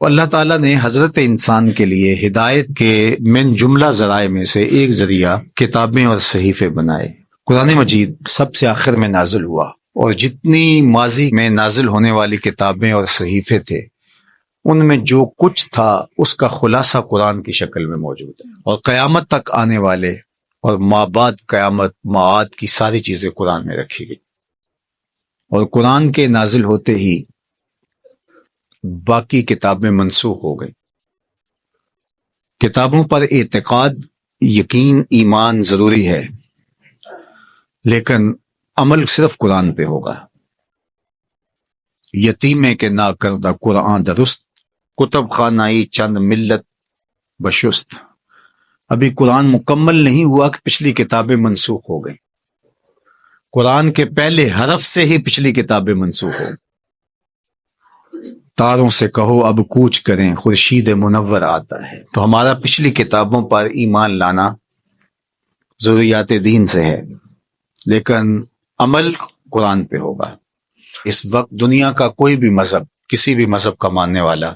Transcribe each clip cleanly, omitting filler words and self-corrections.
اللہ تعالیٰ نے حضرت انسان کے لیے ہدایت کے من جملہ ذرائع میں سے ایک ذریعہ کتابیں اور صحیفے بنائے۔ قرآن مجید سب سے آخر میں نازل ہوا، اور جتنی ماضی میں نازل ہونے والی کتابیں اور صحیفے تھے ان میں جو کچھ تھا اس کا خلاصہ قرآن کی شکل میں موجود ہے، اور قیامت تک آنے والے اور مابعد قیامت معاد کی ساری چیزیں قرآن میں رکھی گئی۔ اور قرآن کے نازل ہوتے ہی باقی کتابیں منسوخ ہو گئی۔ کتابوں پر اعتقاد، یقین، ایمان ضروری ہے، لیکن عمل صرف قرآن پہ ہوگا۔ یتیمے کے نا کردہ قرآن درست، کتب خانائی چند ملت بشست۔ ابھی قرآن مکمل نہیں ہوا کہ پچھلی کتابیں منسوخ ہو گئیں۔ قرآن کے پہلے حرف سے ہی پچھلی کتابیں منسوخ ہو گئیں۔ تاروں سے کہو اب کوچ کریں، خورشید منور آتا ہے۔ تو ہمارا پچھلی کتابوں پر ایمان لانا ضروریات دین سے ہے، لیکن عمل قرآن پہ ہوگا۔ اس وقت دنیا کا کوئی بھی مذہب، کسی بھی مذہب کا ماننے والا،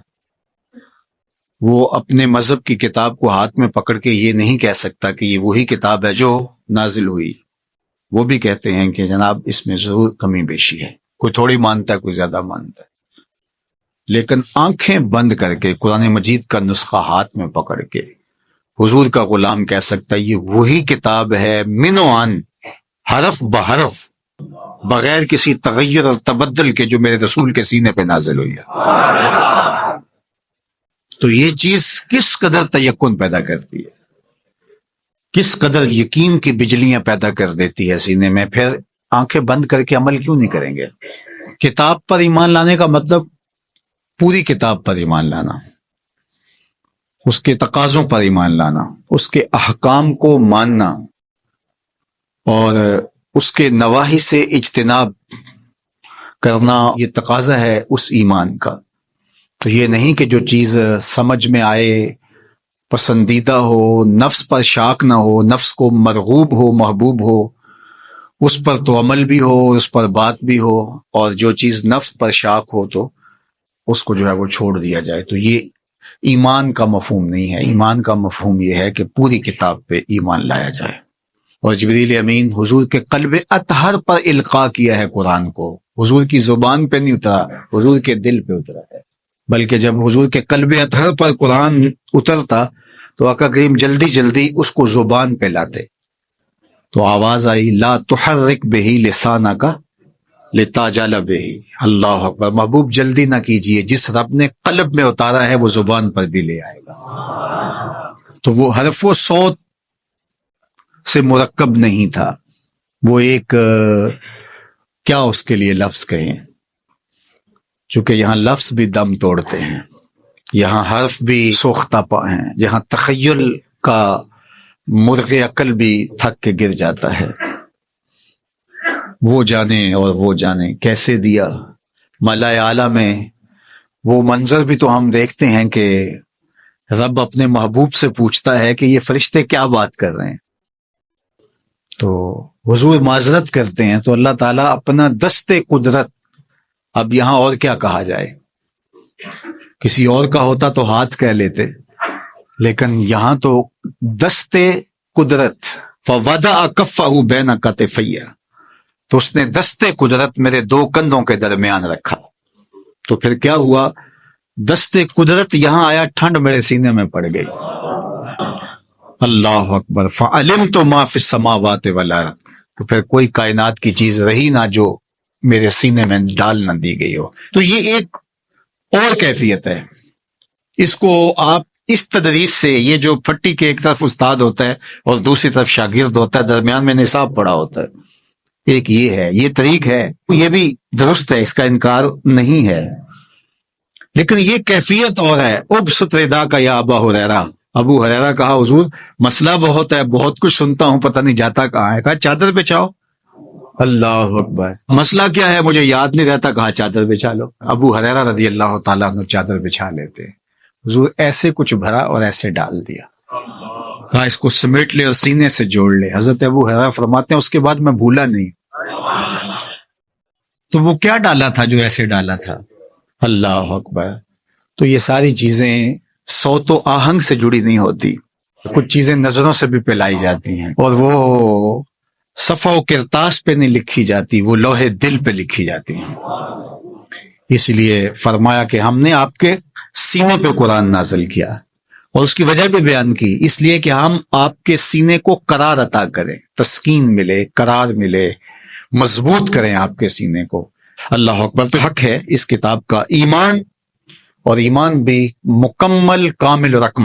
وہ اپنے مذہب کی کتاب کو ہاتھ میں پکڑ کے یہ نہیں کہہ سکتا کہ یہ وہی کتاب ہے جو نازل ہوئی۔ وہ بھی کہتے ہیں کہ جناب اس میں ضرور کمی بیشی ہے، کوئی تھوڑی مانتا ہے، کوئی زیادہ مانتا ہے، لیکن آنکھیں بند کر کے قرآن مجید کا نسخہ ہاتھ میں پکڑ کے حضور کا غلام کہہ سکتا ہے یہ وہی کتاب ہے من و عن، حرف بحرف، بغیر کسی تغیر اور تبدل کے، جو میرے رسول کے سینے پہ نازل ہوئی ہے۔ تو یہ چیز کس قدر تیقن پیدا کرتی ہے، کس قدر یقین کی بجلیاں پیدا کر دیتی ہے سینے میں۔ پھر آنکھیں بند کر کے عمل کیوں نہیں کریں گے؟ کتاب پر ایمان لانے کا مطلب پوری کتاب پر ایمان لانا، اس کے تقاضوں پر ایمان لانا، اس کے احکام کو ماننا، اور اس کے نواہی سے اجتناب کرنا، یہ تقاضا ہے اس ایمان کا۔ تو یہ نہیں کہ جو چیز سمجھ میں آئے، پسندیدہ ہو، نفس پر شاک نہ ہو، نفس کو مرغوب ہو، محبوب ہو، اس پر تو عمل بھی ہو، اس پر بات بھی ہو، اور جو چیز نفس پر شاک ہو تو اس کو جو ہے وہ چھوڑ دیا جائے۔ تو یہ ایمان کا مفہوم نہیں ہے۔ ایمان کا مفہوم یہ ہے کہ پوری کتاب پہ ایمان لایا جائے۔ اور جبریل امین حضور کے قلب اطہر پر القاء کیا ہے قرآن کو، حضور کی زبان پہ نہیں اترا، حضور کے دل پہ اترا ہے۔ بلکہ جب حضور کے قلب اطہر پر قرآن اترتا تو آقا کریم جلدی جلدی اس کو زبان پہ لاتے، تو آواز آئی لا تحرک بہ لسانک لتعجل بہ۔ اللہ اکبر، محبوب جلدی نہ کیجئے، جس رب نے قلب میں اتارا ہے وہ زبان پر بھی لے آئے گا۔ تو وہ حرف و صوت سے مرکب نہیں تھا، وہ ایک کیا اس کے لیے لفظ کہیں، چونکہ یہاں لفظ بھی دم توڑتے ہیں، یہاں حرف بھی سوختہ پا ہیں، جہاں تخیل کا مرغ عقل بھی تھک کے گر جاتا ہے۔ وہ جانے اور وہ جانے کیسے دیا ملائے اعلیٰ میں۔ وہ منظر بھی تو ہم دیکھتے ہیں کہ رب اپنے محبوب سے پوچھتا ہے کہ یہ فرشتے کیا بات کر رہے ہیں، تو حضور معذرت کرتے ہیں، تو اللہ تعالیٰ اپنا دست قدرت، اب یہاں اور کیا کہا جائے، کسی اور کا ہوتا تو ہاتھ کہہ لیتے، لیکن یہاں تو دست قدرت، فوضع کفہ بین کتفی، تو اس نے دست قدرت میرے دو کندھوں کے درمیان رکھا۔ تو پھر کیا ہوا، دست قدرت یہاں آیا، ٹھنڈ میرے سینے میں پڑ گئی۔ اللہ اکبر، فعلمت ما فی السماوات والارض، تو پھر کوئی کائنات کی چیز رہی نہ جو میرے سینے میں ڈال نہ دی گئی ہو۔ تو یہ ایک اور کیفیت ہے، اس کو آپ اس تدریس سے، یہ جو پھٹی کے ایک طرف استاد ہوتا ہے اور دوسری طرف شاگرد ہوتا ہے، درمیان میں نصاب پڑا ہوتا ہے، ایک یہ ہے، یہ طریق ہے، یہ بھی درست ہے، اس کا انکار نہیں ہے، لیکن یہ کیفیت اور ہے۔ ابسط ردا کا یا ابا ہریرہ، ابو ہریرہ کہا حضور مسئلہ بہت ہے، بہت کچھ سنتا ہوں، پتہ نہیں جاتا کہاں ہے، کہا چادر بچھاؤ۔ اللہ اکبر، مسئلہ کیا ہے مجھے یاد نہیں رہتا، کہا چادر بچھا لو۔ ابو ہریرہ رضی اللہ تعالیٰ عنہ چادر بچھا لیتے، حضور ایسے کچھ بھرا اور ایسے ڈال دیا، کہا اس کو سمیٹ لے اور سینے سے جوڑ لے۔ حضرت ابو ہریرہ فرماتے ہیں اس کے بعد میں بھولا نہیں۔ تو وہ کیا ڈالا تھا جو ایسے ڈالا تھا؟ اللہ اکبر، تو یہ ساری چیزیں صوت و آہنگ سے جڑی نہیں ہوتی، کچھ چیزیں نظروں سے بھی پلائی جاتی ہیں، اور وہ صفحہ و کرتاس پہ نہیں لکھی جاتی، وہ لوہے دل پہ لکھی جاتی ہیں۔ اس لیے فرمایا کہ ہم نے آپ کے سینے پہ قرآن نازل کیا، اور اس کی وجہ بھی بیان کی، اس لیے کہ ہم آپ کے سینے کو قرار عطا کریں، تسکین ملے، قرار ملے، مضبوط کریں آپ کے سینے کو۔ اللہ اکبر۔ تو حق ہے اس کتاب کا ایمان، اور ایمان بھی مکمل کامل رقم